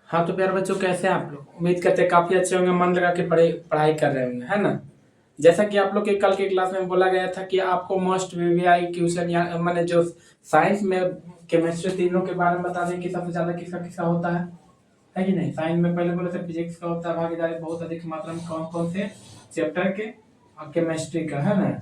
हाँ तो प्यारे बच्चों, कैसे हैं आप लोग? उम्मीद करते हैं काफी अच्छे होंगे, मन लगा के पढ़ाई कर रहे होंगे, है ना। जैसा कि आप लोग के कल के क्लास में बोला गया था कि आपको मोस्ट वीवीआई क्वेश्चन या मैंने जो साइंस में केमिस्ट्री तीनों के बारे में बता दें कि सबसे ज्यादा किसका किसका होता है कि नहीं। साइंस में पहले बोले थे फिजिक्स का होता है भागीदारी बहुत अधिक मात्रा में कौन कौन से चैप्टर के, और केमिस्ट्री का, है ना।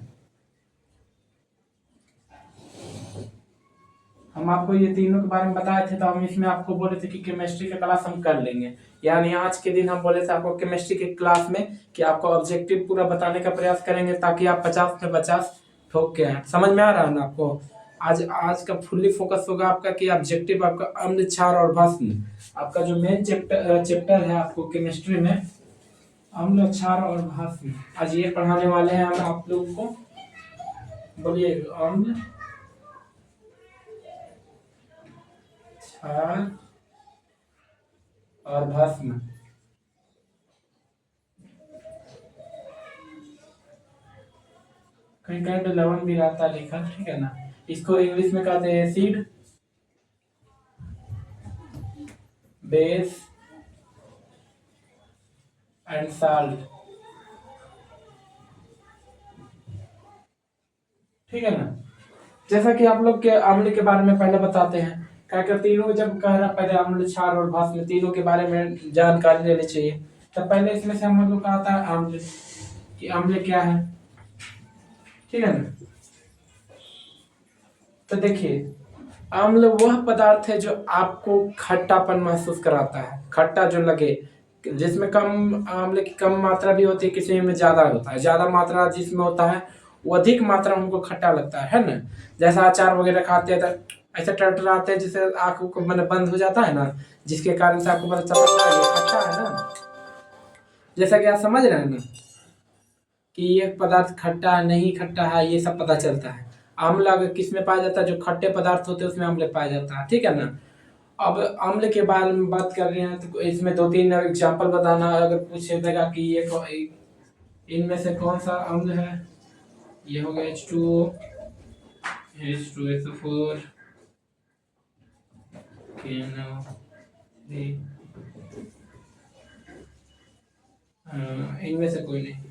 हम आपको ये तीनों के बारे में बताए थे, तो हम इसमें आपको बोले थे कि केमिस्ट्री का क्लास हम कर लेंगे। यानी आज के दिन हम बोले थे आपको केमिस्ट्री के क्लास में कि आपको ऑब्जेक्टिव पूरा बताने का प्रयास करेंगे, ताकि आप 50 में 50 ठोक के आए। समझ में आ रहा है ना आपको? आज आज का फुल्ली फोकस होगा आपका कि ऑब्जेक्टिव आपका अम्ल, क्षार और भस्म। आपका जो मेन चैप्टर है आपको केमिस्ट्री में, अम्ल, क्षार और भस्म, आज ये पढ़ाने वाले हैं हम आप लोगों को। बोलिए, अम्ल, क्षार और भस्म। कहीं कहीं पे लवण भी रहता है लिखा, ठीक है ना। इसको इंग्लिश में कहते हैं एसिड, बेस एंड साल्ट, ठीक है ना। जैसा कि आप लोग के अम्ल के बारे में पहले बताते हैं, क्या क्या तीनों जब कह रहा पहले अम्ल, क्षार और भस्म तीनों के बारे में जानकारी लेनी चाहिए। तो पहले इसमें से हम लोग का आता है अम्ल, कि अम्ल क्या है, ठीक है ना। तो देखिए, अम्ल वह पदार्थ है जो आपको खट्टापन महसूस कराता है, खट्टा जो लगे, जिसमें कम अम्ल की कम मात्रा भी होती है, किसी में ज्यादा होता है। ज्यादा मात्रा जिसमें होता है वो अधिक मात्रा में हमको खट्टा लगता है ना। जैसा अचार वगैरह खाते हैं तो ऐसे टरटराते हैं जिससे आंख को मैंने बंद हो जाता है ना, जिसके कारण से आपको पता चलता है ये खट्टा है ना। जैसा कि आप समझ रहे हैं ना कि ये पदार्थ खट्टा है नहीं खट्टा है, ये सब पता चलता है। अम्ल अगर किस में पाया जाता है, जो खट्टे पदार्थ होते हैं उसमें अम्ल पाया जाता है, ठीक है ना। अब अम्ल के बारे में बात कर रहे हैं तो इसमें दो तीन एग्जांपल बताना। अगर पूछे देगा कि इनमें से कौन सा अम्ल है, ये हो गया H2O, H2SO4, KNO3, इनमें से कोई नहीं।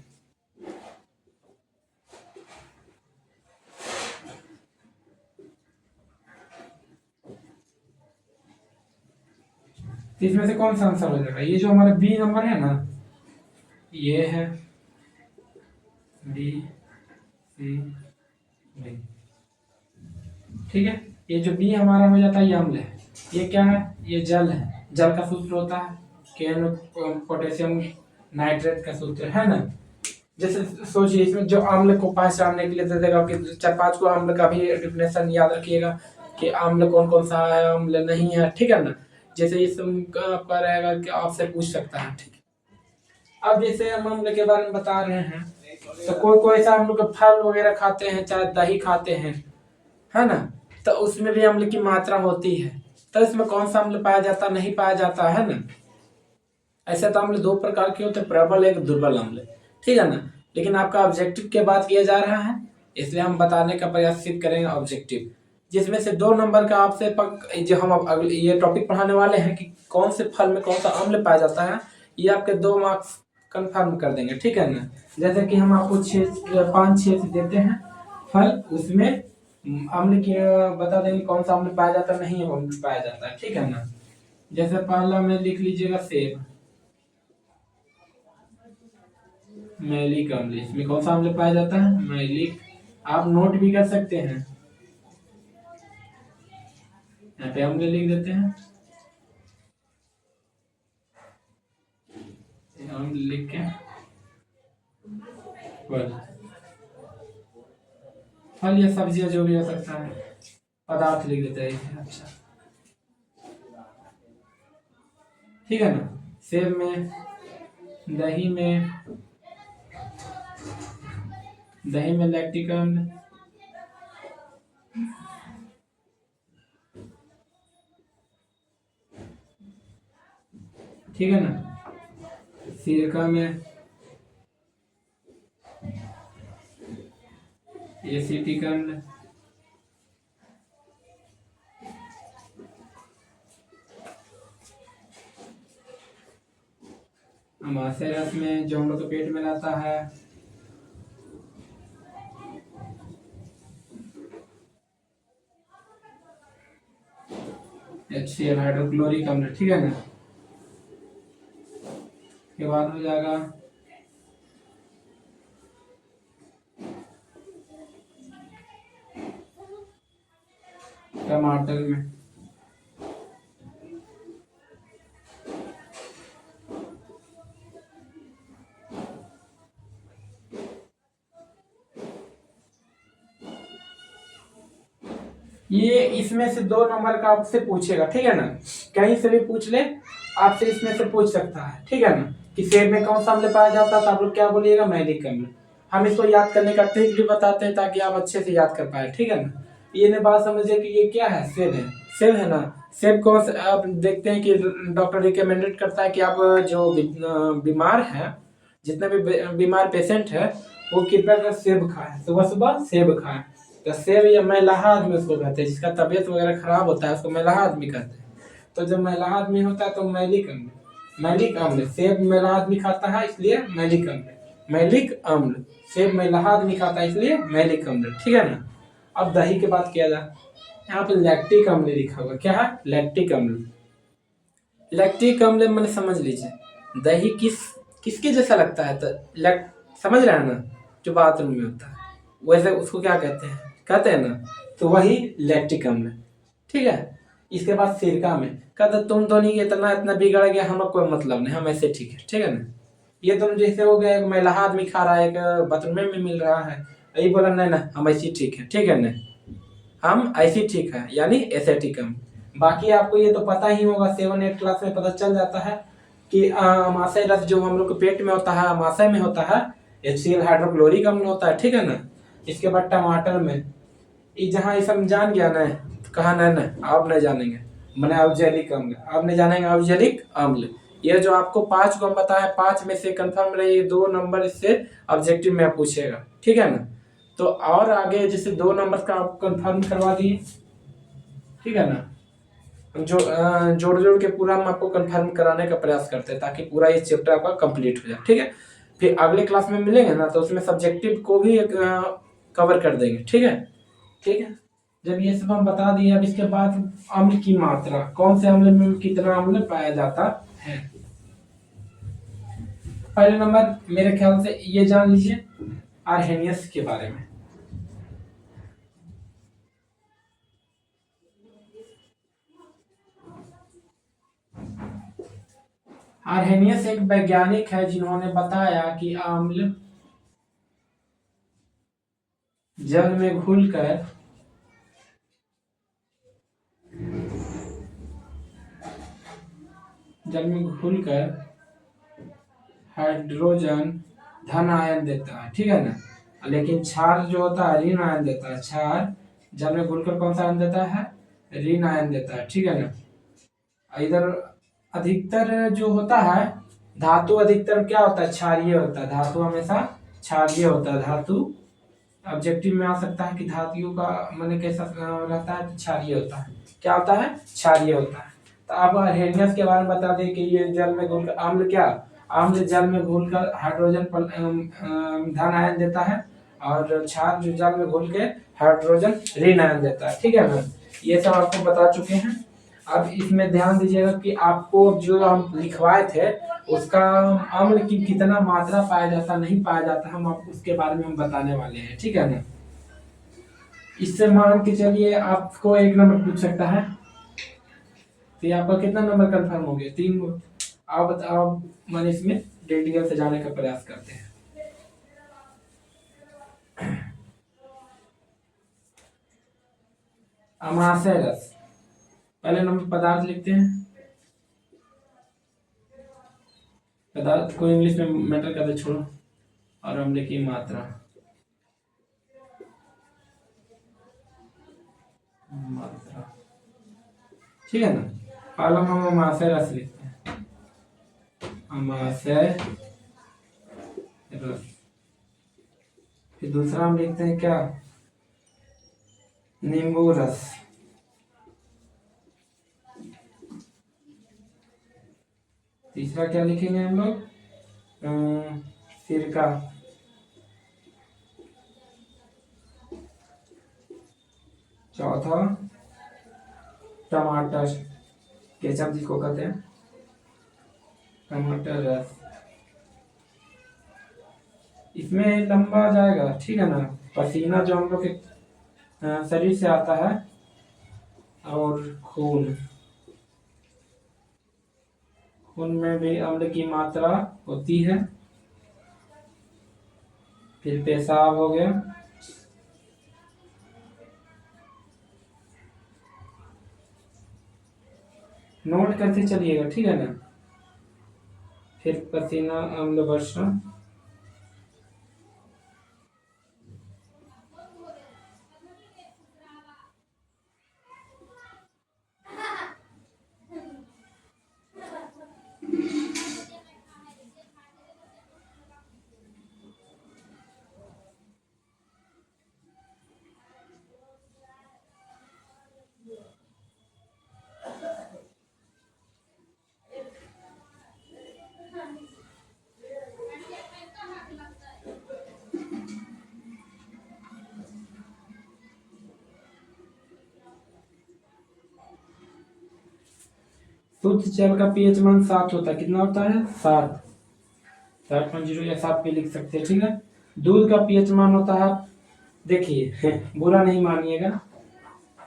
इसमें से कौन सा आंसर हो जाएगा? ये जो हमारा बी नंबर है ना, ये है बी, सी, डी, ठीक है। ये जो बी हमारा हो जाता है ये अम्ल है। ये क्या है? ये जल है। जल का सूत्र होता है केन, पोटेशियम नाइट्रेट का सूत्र, है ना। जैसे सोचिए, इसमें जो अम्ल को पहचानने के लिए दे देगा कि चार पांच को अम्ल का भी डिफिनेशन याद रखिएगा कि अम्ल कौन कौन सा है, अम्ल नहीं है, ठीक है ना। जैसे आपका रहेगा कि आपसे पूछ सकता है, ठीक है। अब जैसे हम अम्ल के बारे में बता रहे हैं, तो कोई कोई ऐसा हम लोग फल वगैरह खाते हैं, चाहे दही खाते हैं, है ना। तो उसमें भी अम्ल की मात्रा होती है। तो इसमें कौन सा अम्ल पाया जाता, नहीं पाया जाता, है ना। ऐसे तो अम्ल दो प्रकार के होते हैं, प्रबल एक दुर्बल अम्ल, ठीक है ना। लेकिन आपका ऑब्जेक्टिव के बात किया जा रहा है, इसलिए हम बताने का प्रयास सिर्फ करेंगे ऑब्जेक्टिव, जिसमें से 2 नंबर का आपसे जो हम अब अगले ये टॉपिक पढ़ाने वाले हैं कि कौन से फल में कौन सा अम्ल पाया जाता है, ये आपके 2 मार्क्स कंफर्म कर देंगे, ठीक है ना। जैसे कि हम आपको 5 6 से देते हैं फल, उसमें अम्ल की बता देंगे कौन सा अम्ल पाया जाता है, नहीं अम्ल पाया जाता है, ठीक है ना। जैसे पहला में लिख लीजिएगा सेब, मैलिक अम्ल, इसमें कौन सा अम्ल पाया जाता है? मैलिक। आप नोट भी कर सकते हैं, यहाँ पे अम्ल लिख देते हैं, अम्ल लिख के फल, फल या सब्जियां जो भी हो सकता है, पदार्थ लिख देते हैं, अच्छा, ठीक है ना। सेब में, दही में, दही में लैक्टिक अम्ल, ठीक है ना। सिरका में एसिटिक अम्ल, अमाशय रस में जो हम लोग के पेट में रहता है HCl हाइड्रोक्लोरिक अम्ल, ठीक है ना। के बाद हो जाएगा टमाटर में ये इसमें से 2 नंबर का आपसे पूछेगा, ठीक है ना। कहीं से भी पूछ ले, आपसे इसमें से पूछ सकता है, ठीक है ना, कि सेब में कौन सा अम्ल पाया जाता है, तो आप लोग क्या बोलिएगा, मैलिक अम्ल। हम इसको याद करने का ट्रिक भी बताते हैं ताकि आप अच्छे से याद कर पाए, ठीक है ना। ये ने बात समझे कि ये क्या है, सेब है। सेब है ना। सेब को आप देखते हैं कि डॉक्टर रिकमेंडेड करता है कि आप जो बीमार है, जितने भी बीमार पेशेंट है, वो कृपया कर सेब खाए, सुबह सुबह सेब खाए। तो सेब या मैलाहा आदमी उसको कहते हैं, जिसका तबीयत वगैरह खराब होता है उसको मैलाहा आदमी कहते हैं। तो जब मैलाहा आदमी होता है तो मैलिक अम्ल, मैलिक अम्ल, सेब मैलाहा आदमी खाता है इसलिए मैलिक अम्ल, मैलिक अम्ल। सेब मैलाहा आदमी खाता है इसलिए मैलिक अम्ल, ठीक है ना। अब दही की बात किया जाए, यहाँ पे लैक्टिक अम्ल लिखा हुआ, क्या है, लैक्टिक अम्ल। लैक्टिक अम्ल मैंने समझ लीजिए दही किसके जैसा लगता है, तो समझ रहे हैं ना, जो बाथरूम में होता है वैसे उसको क्या कहते हैं ना, तो वही लैक्टिक अम्ल, ठीक है। इसके बाद सिरका में कहते तुम तो नहीं, इतना इतना बिगड़ गया, हमें कोई मतलब नहीं, हम ऐसे ठीक है ना। ये तुम जैसे हो गया, एक महिला आदमी खा रहा है, एक बाथरूम में मिल रहा है, यही बोला नहीं ना हम ऐसी ठीक है ना, हम ऐसी ठीक है, यानी एसेटिक अम्ल। बाकी आपको ये तो पता ही होगा, 7-8 क्लास में पता चल जाता है कि अमाशय रस जो हम लोग के पेट में होता है, अमाशय में होता है, HCl हाइड्रोक्लोरिक अम्ल होता है, ठीक है ना। इसके बाद टमाटर में, ये जहाँ ये सब जान गया ना, कहा ना आप नहीं जानेंगे, मैंने ऑक्जेलिक अम्ल, आप नहीं जानेंगे ऑक्जेलिक अम्ल। ये जो आपको 5 को हम बताया, 5 में से कंफर्म रहे, 2 नंबर इससे ऑब्जेक्टिव में पूछेगा, ठीक है ना। तो और आगे जैसे 2 नंबर का आप कंफर्म करवा दिए, ठीक है ना। हम जो जोड़ जोड़ के पूरा हम आपको कंफर्म कराने का प्रयास करते हैं ताकि पूरा ये चैप्टर आपका कंप्लीट हो जाए, ठीक है। फिर अगले क्लास में मिलेंगे ना, तो उसमें सब्जेक्टिव को भी कवर कर देंगे, ठीक है। जब ये सब हम बता दिए, अब इसके बाद अम्ल की मात्रा, कौन से अम्ल में कितना अम्ल पाया जाता है। पहले नंबर मेरे ख्याल से ये जान लीजिए आर्हेनियस के बारे में। आर्हेनियस एक वैज्ञानिक है जिन्होंने बताया कि अम्ल जल में घुलकर हाइड्रोजन धन आयन देता है, ठीक है ना। लेकिन क्षार जो होता है ऋण आयन देता है, क्षार जल में घुलकर कौन सा आयन देता है, ऋण आयन देता है, ठीक है ना। इधर अधिकतर जो होता है धातु, अधिकतर क्या होता है, क्षारीय होता है, धातु हमेशा क्षारीय होता है। धातु ऑब्जेक्टिव में आ सकता है कि धातुओं का मैंने कैसा रहता है, तो क्षारीय होता है, क्या होता है, क्षारीय होता है। तो आप आर्हेनियस के बारे में बता दें कि ये जल में घुलकर अम्ल, क्या अम्ल जल में घुलकर हाइड्रोजन धन आयन देता है, और क्षार जो जल में घुल के हाइड्रोजन ऋण आयन देता है, ठीक है ना। ये सब आपको बता चुके हैं। अब इसमें ध्यान दीजिएगा कि आपको जो हम लिखवाए थे उसका अम्ल की कितना मात्रा पाया जाता नहीं पाया जाता, हम आप उसके बारे में हम बताने वाले हैं, ठीक है ना। इससे मान के चलिए आपको 1 नंबर पूछ सकता है, तो ये आपका कितना नंबर कंफर्म हो गया, 3। आप बताओ, मैंने इसमें डिटेल से जाने का प्रयास करते हैं। अमाशय रस, पहले नंबर पदार्थ लिखते हैं। पदार्थ को इंग्लिश में मैटर करते छोड़ो, और अम्ल की मात्रा, ठीक है ना। पहला हम अमाशय रस लिखते हैं, अमाशय रस। फिर दूसरा हम लिखते हैं क्या, नींबू रस। तीसरा क्या लिखेंगे हम लोग, सिरका, चौथा टमाटर, केचप जिसको कहते हैं, टमाटर रस। इसमें लंबा जाएगा, ठीक है ना। पसीना जो हम लोग के शरीर से आता है, और खून, खून में भी अम्ल की मात्रा होती है। फिर पेशाब हो गया, नोट करते चलिएगा, ठीक है ना। फिर पसीना, अम्ल वर्षण, शुद्ध जल का पीएच मान 7 होता है। कितना होता है? 7, 7.0 या 7 भी लिख सकते हैं, ठीक है। दूध का पीएच मान होता है, देखिए बुरा नहीं मानिएगा,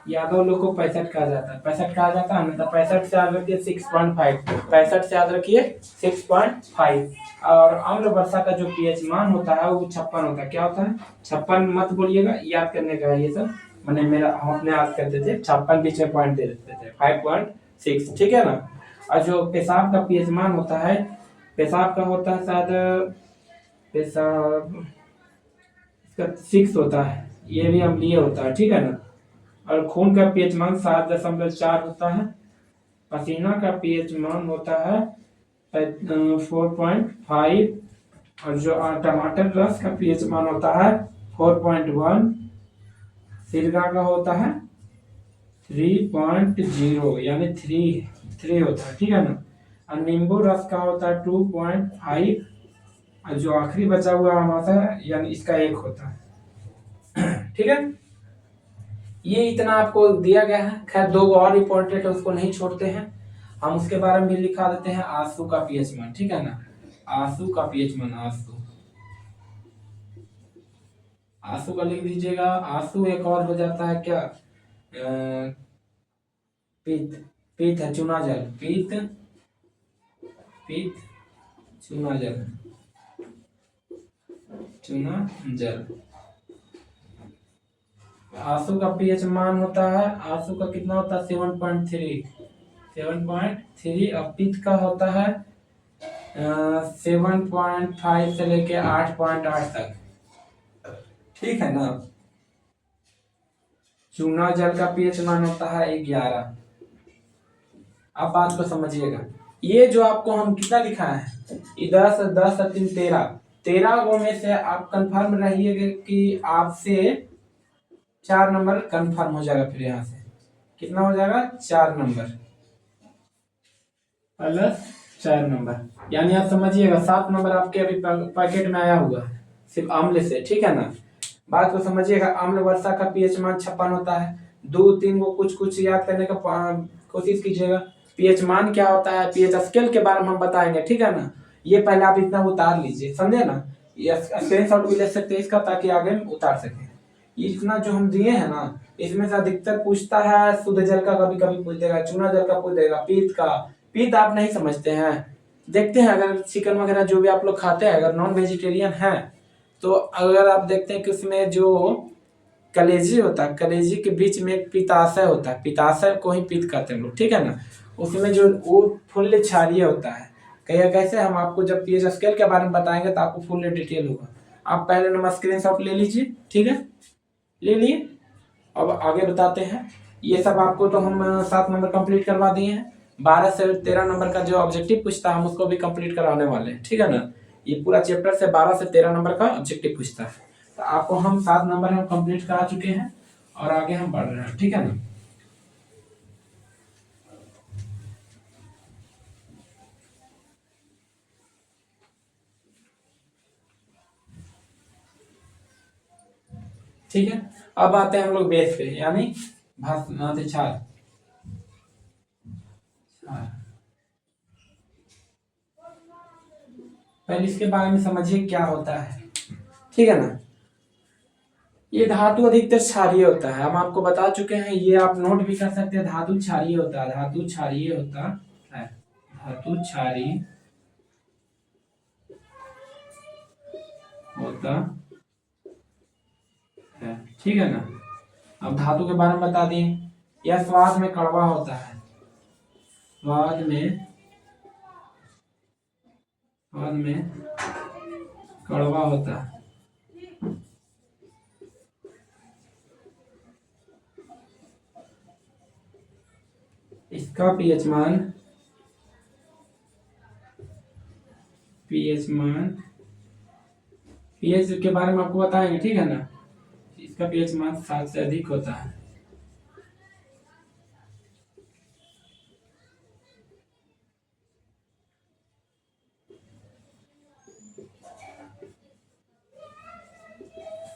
यादव लोग को 65 कहा जाता है। 65 कहा जाता है ना, तो 65 से याद रखिए 6.5, 65 से याद रखिए 6.5। और अम्ल वर्षा का जो पीएच मान होता है वो 56 होता है। क्या होता है? 56 मत बोलिएगा, याद करने का है ये सब, मैंने मेरा हम अपने याद करते थे, 56 बीच में पॉइंट दे देते थे, 5.6, ठीक है ना। और जो पेशाब का पीएच मान होता है, पेशाब का होता है शायद, पेशाब इसका 6 होता है, ये भी अम्लीय होता है, ठीक है ना। और खून का पीएच मान 7.4 होता है। पसीना का पीएच मान होता है 4.5। और जो टमाटर रस का पीएच मान होता है 4.1। सिरका का होता है 3.0, यानी 3 होता है, ठीक है ना। और नींबू रस का होता है 2.5। और जो आखिरी बचा हुआ हमारा है, यानी इसका 1 होता है, ठीक है। ये इतना आपको दिया गया है। खैर 2 और इंपॉर्टेंट है, उसको नहीं छोड़ते हैं हम, उसके बारे में भी लिखा देते हैं। आंसू का पीएच मान, ठीक है ना। आंसू का पीएच मान, आंसू का लिख दीजिएगा। आंसू एक और हो जाता है क्या, पीत, पीत है चुना जल, पीत, पीत चुना जल, चुना जल। आंसू का पीएच मान होता है, आंसू का कितना होता है? 7.3, 7.3। और पित्त का होता है 7.5 से लेके 8.8 तक, ठीक है ना। चूना जल का पीएच मान होता है 11। अब बात को समझिएगा, ये जो आपको हम कितना लिखा है, 10 10 3 13, 13 गो में से आप कंफर्म रहिएगा कि आपसे 4 नंबर कंफर्म हो जाएगा। फिर यहाँ से कितना हो जाएगा? 4 नंबर प्लस 4 नंबर, यानी आप समझिएगा 7 नंबर आपके अभी पैकेट में आया हुआ है, सिर्फ अम्ल से, ठीक है ना। बात को समझिएगा, अम्ल वर्षा का पीएच मान 56 होता है। 2-3 को कुछ कुछ याद करने का कोशिश कीजिएगा। पीएच मान क्या होता है, पीएच स्केल के बारे में हम बताएंगे, ठीक है ना। ये पहले आप इतना उतार लीजिए, समझे ना। ये स्क्रीनशॉट भी ले सकते हैं इसका, ताकि आगे उतार सके। इतना जो हम दिए हैं ना, इसमें से अधिकतर पूछता है शुद्ध जल का, कभी कभी पूछ देगा, चूना जल का पूछ देगा, पीत का। पीत आप नहीं समझते हैं, देखते हैं अगर चिकन वगैरह जो भी आप लोग खाते हैं, अगर नॉन वेजिटेरियन है, तो अगर आप देखते हैं कि उसमें जो कलेजी होता है, कलेजी के बीच में एक पित्ताशय होता है, पित्ताशय को ही पित्त कहते हैं लोग, ठीक है ना। उसमें जो वो फुल क्षारीय होता है। कहिए कैसे, हम आपको जब पीएच स्केल के बारे में बताएंगे तो आपको फुल डिटेल होगा। आप पहले नंबर स्क्रीनशॉट ले लीजिए, ठीक है, ले लिए। अब आगे बताते हैं। ये सब आपको तो हम 7 नंबर कंप्लीट करवा दिए हैं। 12 से 13 नंबर का जो ऑब्जेक्टिव पूछता है हम उसको भी कंप्लीट कराने वाले हैं, ठीक है ना। ये पूरा चैप्टर से 12 से 13 नंबर का ऑब्जेक्टिव पूछता है, तो आपको हम 7 नंबर हम कंप्लीट करा चुके हैं और आगे हम बढ़ रहे हैं, ठीक है ना। ठीक है, अब आते हैं हम लोग बेस पे, यानी भाषांत क्षार। पहले इसके बारे में समझिए क्या होता है, ठीक है ना। ये धातु अधिकतर क्षारीय होता है, हम आपको बता चुके हैं, ये आप नोट भी कर सकते हैं, धातु क्षारीय होता है, धातु क्षारीय होता है, धातु क्षारीय होता है, ठीक है ना। अब धातु के बारे में बता दिए, यह स्वाद में कड़वा होता है, स्वाद में कड़वा होता है। इसका पीएच मान पीएच के बारे में आपको बताएंगे, ठीक है ना। इसका पीएच मान 7 से अधिक होता है।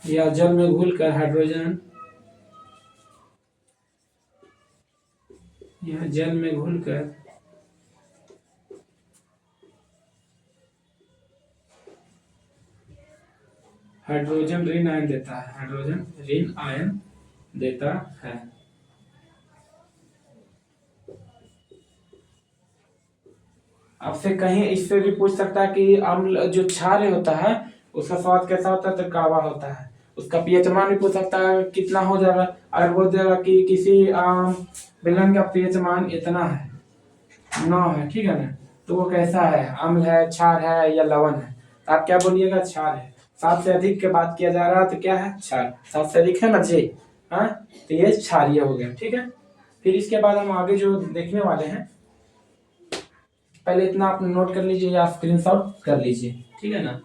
या जल में घुलकर हाइड्रोजन, यह जल में घुलकर हाइड्रोजन ऋण आयन देता है, हाइड्रोजन ऋण आयन देता है। आपसे कहीं इससे भी पूछ सकता है कि अम्ल जो क्षार होता है उसका स्वाद कैसा होता है, तो कड़वा होता है। उसका पीएच मान भी पूछ सकता है कितना हो जाएगा, अगर बोल देगा कि किसी विलयन का पीएच मान इतना है, 9 है, ठीक है ना, तो वो कैसा है, अम्ल है, क्षार है या लवण है, तो आप क्या बोलिएगा, क्षार है। 7 से अधिक की बात किया जा रहा है तो क्या है, क्षार। 7 से अधिक है ना जी, हाँ, तो ये क्षारीय हो गया, ठीक है। फिर इसके बाद हम आगे जो देखने वाले हैं, पहले इतना आप नोट कर लीजिए या स्क्रीनशॉट कर लीजिए, ठीक है ना।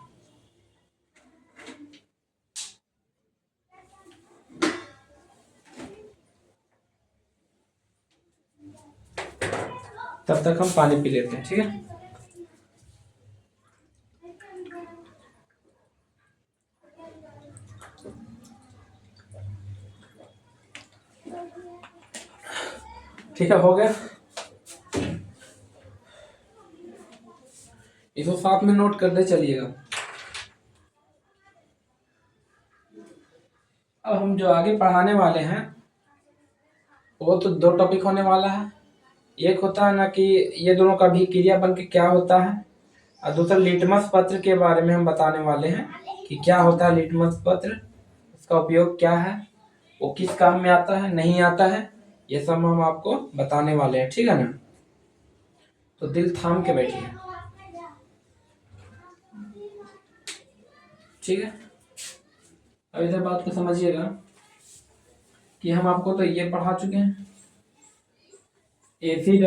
तब तक हम पानी पी लेते हैं, ठीक है। ठीक है, हो गया। इसको साथ में नोट करते चलिएगा। अब हम जो आगे पढ़ाने वाले हैं वो तो 2 टॉपिक होने वाला है। एक होता है ना कि ये दोनों का भी क्रिया बन के क्या होता है, और दूसरा लिटमस पत्र के बारे में हम बताने वाले हैं कि क्या होता है लिटमस पत्र, उसका उपयोग क्या है, वो किस काम में आता है, नहीं आता है, ये सब हम आपको बताने वाले हैं, ठीक है ना। तो दिल थाम के बैठिए, ठीक है। अब इधर बात को समझिएगा कि हम आपको तो ये पढ़ा चुके हैं, एसिड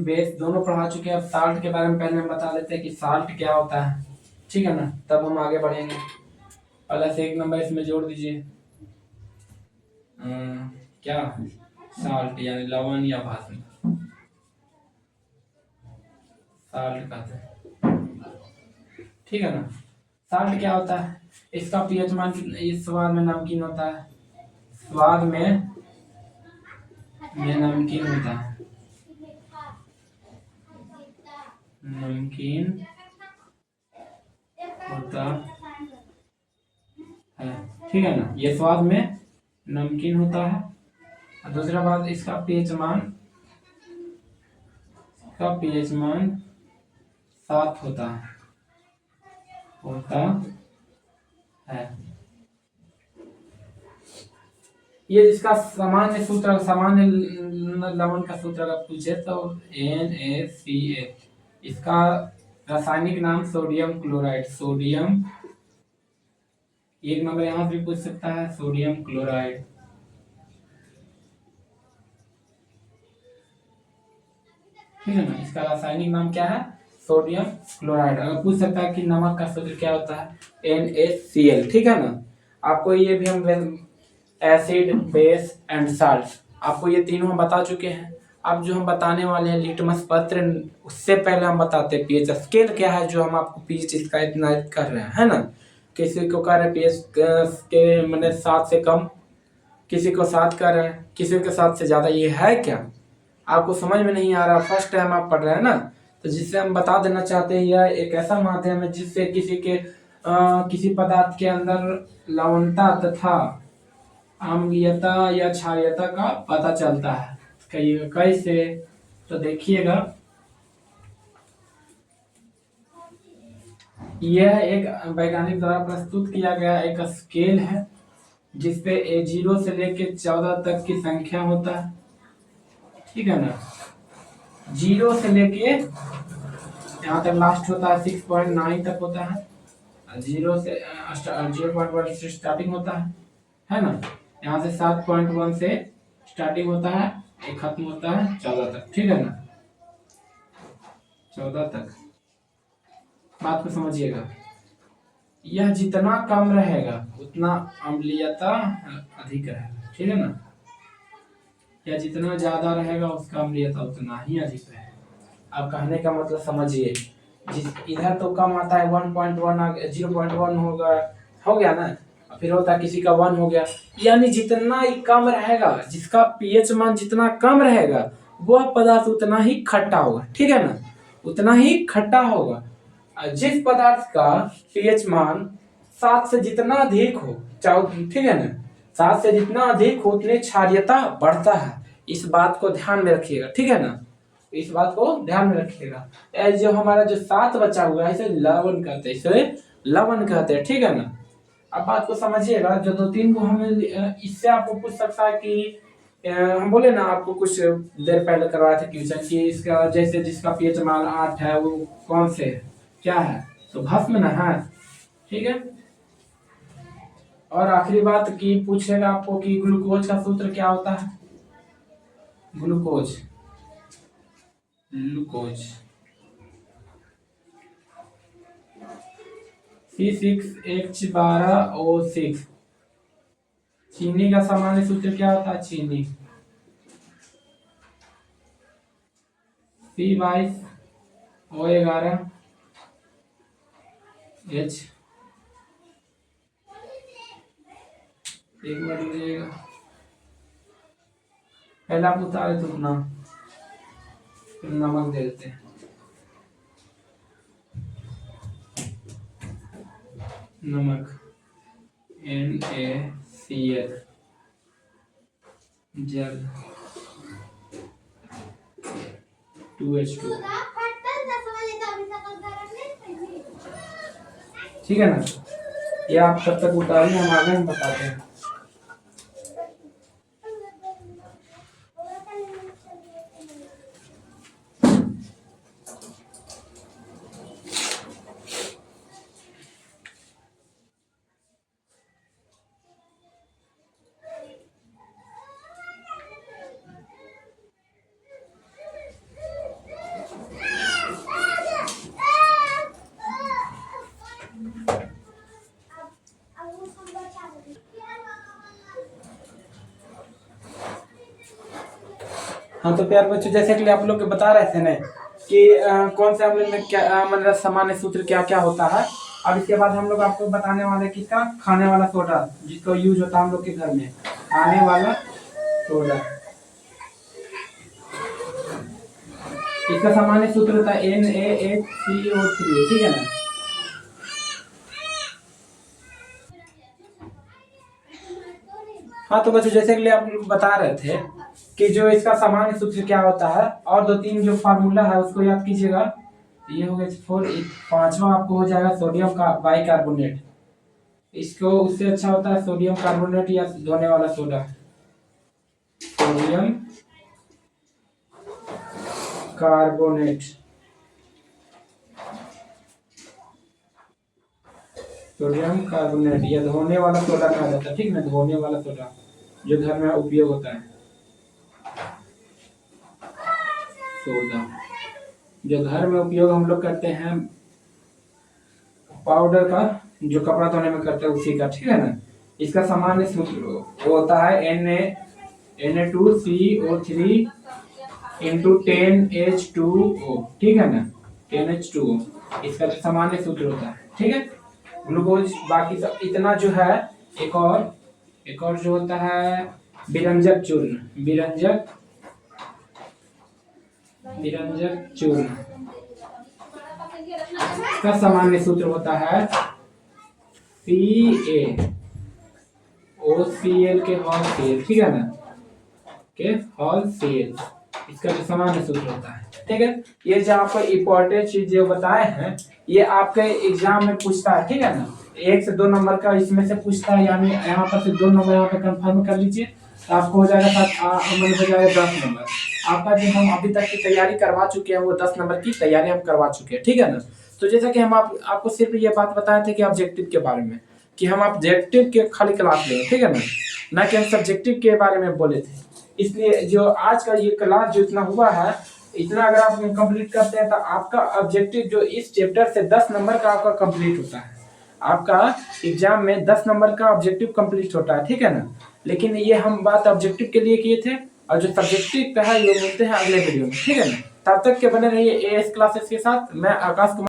बेस दोनों पढ़ा चुके हैं। अब साल्ट के बारे में पहले हम बता देते हैं कि साल्ट क्या होता है, ठीक है ना, तब हम आगे बढ़ेंगे। पहले से 1 नंबर इसमें जोड़ दीजिए, क्या, साल्ट यानी लवण या भाषण, साल्ट कहते हैं, ठीक है ना। साल्ट क्या होता है, इसका पीएच मान इस स्वाद में नमकीन होता है, स्वाद में नमकीन होता है, नमकीन होता है, ठीक है ना, ये स्वाद में नमकीन होता है। और दूसरा बात, इसका पीएच मान 7 होता है। ये इसका सामान्य सूत्र, सामान्य लवण का सूत्र अगर पूछे तो NaCl। इसका रासायनिक नाम सोडियम क्लोराइड, सोडियम, 1 नंबर यहाँ भी पूछ सकता है, सोडियम क्लोराइड, ठीक है ना। इसका रासायनिक नाम क्या है, सोडियम क्लोराइड। अगर पूछ सकता है कि नमक का सूत्र क्या होता है, NaCl, ठीक है ना। आपको ये भी हम एसिड, बेस एंड साल्ट, आपको ये तीनों हम बता चुके हैं। अब जो हम बताने वाले हैं लिटमस पत्र, उससे पहले हम बताते हैं पीएच स्केल क्या है, जो हम आपको पीएच इसका इतना कर रहे हैं, है ना। किसी को कह रहे पीएच के मैंने 7 से कम, किसी को 7 कह रहे हैं, किसी के 7 से ज़्यादा। ये है क्या? आपको समझ में नहीं आ रहा, फर्स्ट टाइम आप पढ़ रहे हैं ना, तो जिससे हम बता देना चाहते हैं यह एक ऐसा माध्यम है जिससे किसी पदार्थ के अंदर लवणता तथा अम्लीयता या क्षारीयता का पता चलता है। कैसे? तो देखिएगा, यह एक वैज्ञानिक द्वारा प्रस्तुत किया गया एक स्केल है जिसपे 0 से लेके 14 तक की संख्या होता है, ठीक है ना। 0 से लेके यहाँ तक लास्ट होता है 6.9 तक होता है। 0.1 से स्टार्टिंग होता है ना। यहाँ से 7.1 से स्टार्टिंग होता है, एक खत्म होता है 14 तक, ठीक है ना। 14 तक बात को समझिएगा। यह जितना कम रहेगा उतना अम्लीयता अधिक रहेगा, ठीक है ना। या जितना ज्यादा रहेगा उसका अम्लीयता उतना ही अधिक रहेगा। अब कहने का मतलब समझिए, जिस इधर तो कम आता है 1.1, 0.1 होगा, हो गया ना, फिर होता है किसी का 1 हो गया। यानी जितना ही कम रहेगा, जिसका पीएच मान जितना कम रहेगा वह पदार्थ उतना ही खट्टा होगा, ठीक है ना, उतना ही खट्टा होगा। जिस पदार्थ का पीएच मान 7 से जितना अधिक हो, ठीक है ना, 7 से जितना अधिक हो उतनी क्षारीयता बढ़ता है। इस बात को ध्यान में रखिएगा, ठीक है ना, इस बात को ध्यान में रखिएगा। जो हमारा जो 7 बचा हुआ है इसे लवण कहते हैं, इसे लवण कहते हैं, ठीक है ना। अब बात को समझिएगा, जो 2-3 को हमें इससे आपको पूछ सकता है कि हम बोले ना आपको कुछ देर पहले करवाया था क्वेश्चन कि इसका जैसे जिसका पीएच मान 8 है वो कौन से क्या है, तो भस्म ना है, ठीक है। और आखिरी बात की पूछेगा आपको कि ग्लूकोज का सूत्र क्या होता है। Glucose C6H12O6। चीनी का सामान्य सूत्र क्या होता है? चीनी C22O11H। एक मिनट लीजिएगा, पहले आप उतारे तो उतना, फिर नमक दे देते हैं। नमक NaCl, जल 2H2, ठीक है ना। ये आप तब तक उतारिए, हम आगे हम बताते हैं। हाँ तो प्यार बच्चों, जैसे कि आप लोग बता रहे थे ना कि कौन से अम्ल में क्या मतलब सामान्य सूत्र क्या क्या होता है। अब इसके बाद हम लोग आपको बताने वाले किसका, खाने वाला सोडा, जिसको यूज होता है हम लोग के घर में, खाने वाला सोडा। इसका सामान्य सूत्र होता है NaHCO3, ठीक है ना। हाँ तो बच्चों, जैसे कि आप लोग बता रहे थे कि जो इसका सामान्य सूत्र क्या होता है, और 2-3 जो फार्मूला है उसको याद कीजिएगा। ये हो गया 4, 5वां आपको हो जाएगा सोडियम का बाइकार्बोनेट। इसको उससे अच्छा होता है सोडियम कार्बोनेट या धोने वाला soda. Sodium carbonate, sodium carbonate या धोने वाला सोडा कहा जाता है, ठीक ना, धोने वाला सोडा जो घर में उपयोग होता है। सोडा जो घर में उपयोग हम लोग करते हैं, पाउडर का जो कपड़ा धोने में करते हैं उसी का, ठीक है ना। इसका सामान्य सूत्र होता है Na2CO3 इंटू 10H2O, ठीक है ना, 10H2O इसका सामान्य सूत्र होता है, ठीक है। ग्लूकोज, बाकी सब इतना जो है। एक और जो होता है विरंजक चूर्ण, विरंजक चूर्ण का सामान्य सूत्र होता है CaOCl के होल सेल, ठीक है ना, के होल सेल, इसका जो सामान्य सूत्र होता है, ठीक है। ये जो आपको इम्पोर्टेंट चीज जो बताए हैं ये आपके एग्जाम में पूछता है, ठीक है ना। 1 से 2 नंबर का इसमें से पूछता है, यानी यहाँ पर से 2 नंबर यहाँ पे कंफर्म कर लीजिए, तो आपको हो जाएगा हो जाएगा 10 नंबर। आपका जो हम अभी तक की तैयारी करवा चुके हैं वो 10 नंबर की तैयारी हम करवा चुके हैं, ठीक है ना। तो जैसा कि हम आपको सिर्फ ये बात बताए थे कि ऑब्जेक्टिव के बारे में, कि हम ऑब्जेक्टिव के खाली क्लास लें, ठीक है ना कि हम सब्जेक्टिव के बारे में बोले थे। इसलिए जो आज का ये क्लास जो इतना हुआ है, इतना अगर आप कंप्लीट करते हैं तो आपका ऑब्जेक्टिव जो इस चैप्टर से 10 नंबर का आपका कंप्लीट होता है। आपका एग्जाम में 10 नंबर का ऑब्जेक्टिव कंप्लीट होता है, ठीक है ना। लेकिन ये हम बात ऑब्जेक्टिव के लिए किए थे, और जो सब्जेक्टिव का है ये मिलते हैं अगले वीडियो में, ठीक है ना। तब तक के बने रहिए एएस क्लासेस के साथ। मैं आकाश कुमार